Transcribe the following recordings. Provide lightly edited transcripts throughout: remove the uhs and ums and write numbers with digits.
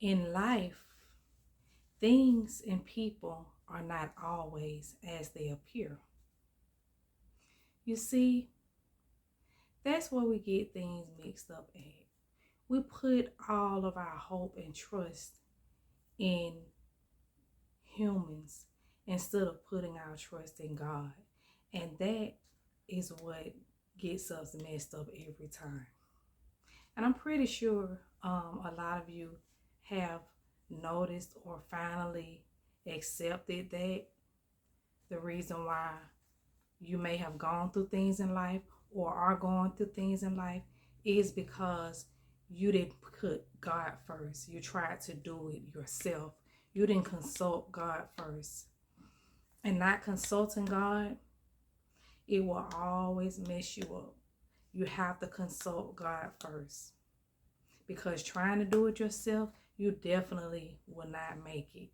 In life, things and people are not always as they appear. You see, that's where we get things mixed up at. We put all of our hope and trust in humans instead of putting our trust in God. And that is what gets us messed up every time. And I'm pretty sure a lot of you have noticed or finally accepted that the reason why you may have gone through things in life or are going through things in life is because you didn't put God first. You tried to do it yourself. You didn't consult God first. And not consulting God, it will always mess you up. You have to consult God first. Because trying to do it yourself, you definitely will not make it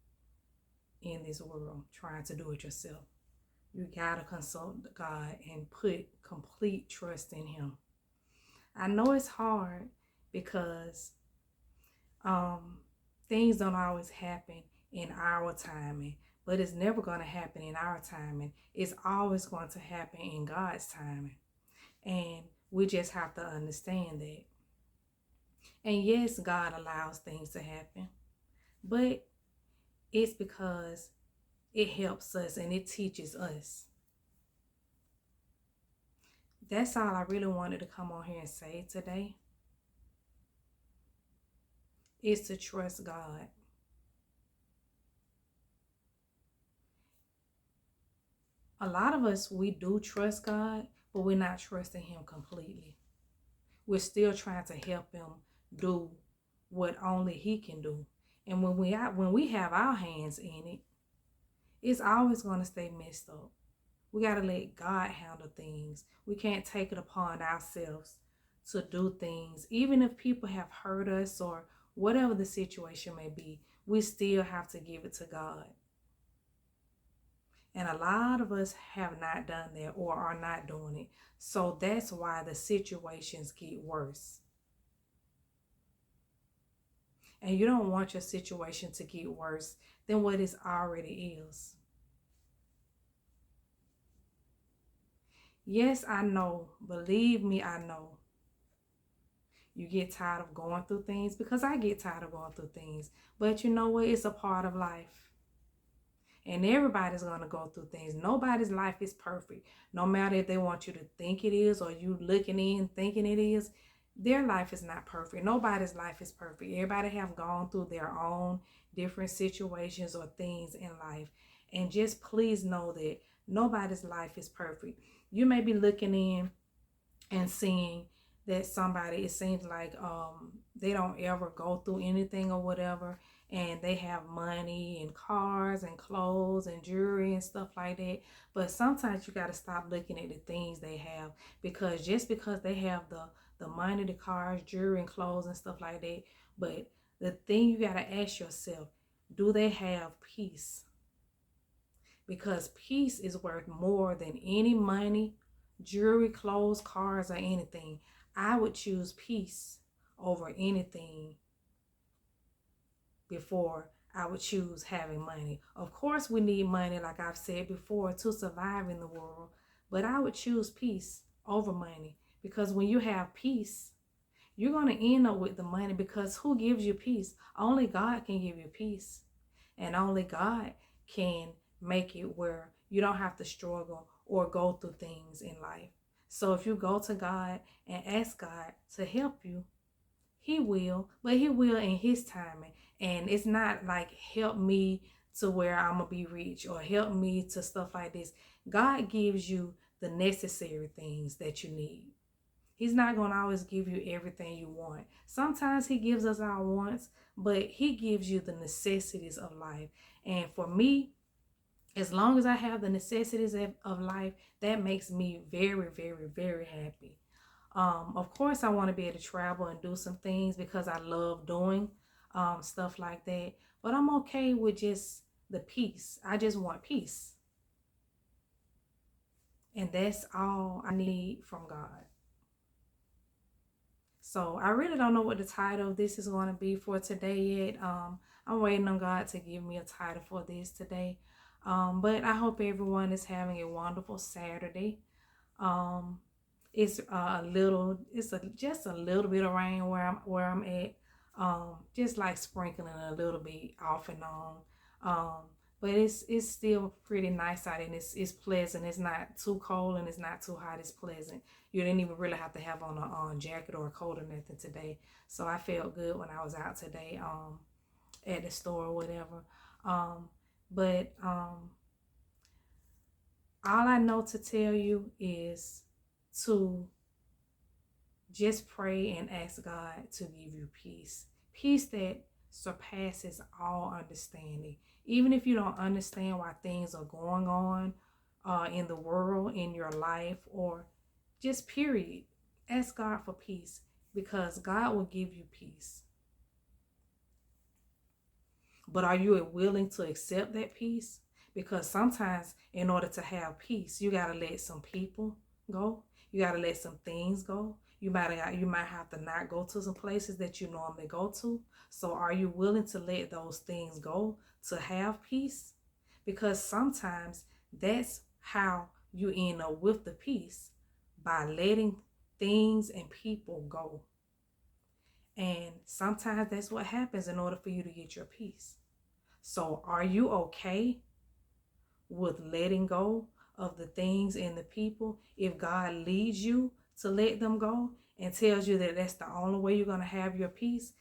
in this world trying to do it yourself. You gotta consult God and put complete trust in Him. I know it's hard because things don't always happen in our timing, but it's never going to happen in our timing. It's always going to happen in God's timing. And we just have to understand that. And yes, God allows things to happen, but it's because it helps us and it teaches us. That's all I really wanted to come on here and say today, is to trust God. A lot of us, we do trust God, but we're not trusting Him completely. We're still trying to help Him do what only He can do. And when we have our hands in it, it's always going to stay messed up. We got to let God handle things. We can't take it upon ourselves to do things. Even if people have hurt us or whatever the situation may be, we still have to give it to God. And a lot of us have not done that or are not doing it. So that's why the situations get worse. And you don't want your situation to get worse than what it already is. Yes, I know. Believe me, I know. You get tired of going through things, because I get tired of going through things. But you know what? It's a part of life. And everybody's going to go through things. Nobody's life is perfect. No matter if they want you to think it is or you looking in thinking it is, their life is not perfect. Nobody's life is perfect. Everybody have gone through their own different situations or things in life. And just please know that nobody's life is perfect. You may be looking in and seeing that somebody, it seems like they don't ever go through anything or whatever, and they have money and cars and clothes and jewelry and stuff like that. But sometimes you got to stop looking at the things they have, because just because they have the money, the cars, jewelry and clothes and stuff like that, but the thing you got to ask yourself, do they have peace? Because peace is worth more than any money, jewelry, clothes, cars, or anything. I would choose peace over anything before I would choose having money. Of course, we need money, like I've said before, to survive in the world. But I would choose peace over money, because when you have peace, you're going to end up with the money, because who gives you peace? Only God can give you peace. And only God can make it where you don't have to struggle or go through things in life. So if you go to God and ask God to help you, He will, but He will in His timing. And it's not like help me to where I'm going to be rich or help me to stuff like this. God gives you the necessary things that you need. He's not going to always give you everything you want. Sometimes He gives us our wants, but He gives you the necessities of life. And for me, as long as I have the necessities of life, that makes me very, very, very happy. Of course, I want to be able to travel and do some things, because I love doing stuff like that. But I'm okay with just the peace. I just want peace. And that's all I need from God. So I really don't know what the title of this is going to be for today yet. I'm waiting on God to give me a title for this today. But I hope everyone is having a wonderful Saturday. Um, it's just a little bit of rain where I'm at. Just like sprinkling a little bit off and on. Um, but it's still pretty nice out, and it's pleasant. It's not too cold and it's not too hot. It's pleasant. You didn't even really have to have on a jacket or a coat or nothing today. So I felt good when I was out today at the store or whatever. But all I know to tell you is to just pray and ask God to give you peace. Peace that surpasses all understanding. Even if you don't understand why things are going on in the world, in your life, or just period, ask God for peace, because God will give you peace. But are you willing to accept that peace? Because sometimes in order to have peace, you got to let some people go. You got to let some things go. You might have to not go to some places that you normally go to. So are you willing to let those things go to have peace? Because sometimes that's how you end up with the peace, by letting things and people go. And sometimes that's what happens in order for you to get your peace. So are you okay with letting go of the things and the people if God leads you to let them go and tells you that that's the only way you're going to have your peace?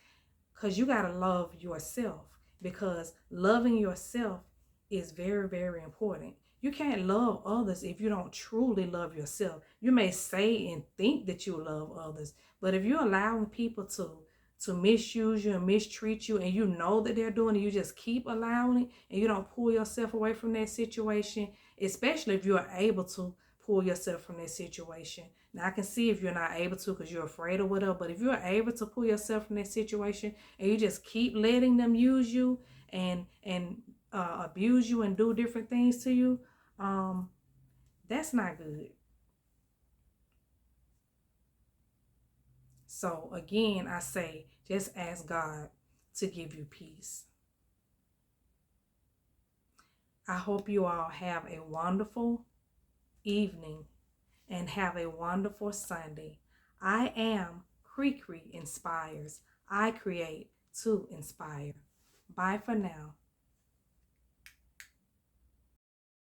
Because you got to love yourself, because loving yourself is very, very important. You can't love others if you don't truly love yourself. You may say and think that you love others, but if you're allowing people to misuse you and mistreat you, and you know that they're doing it, you just keep allowing it, and you don't pull yourself away from that situation, especially if you're able to pull yourself from that situation. Now, I can see if you're not able to because you're afraid or whatever, but if you're able to pull yourself from that situation and you just keep letting them use you and abuse you and do different things to you, that's not good. So again, I say, just ask God to give you peace. I hope you all have a wonderful evening and have a wonderful Sunday. I am Cre-cre Inspires. I create to inspire. Bye for now.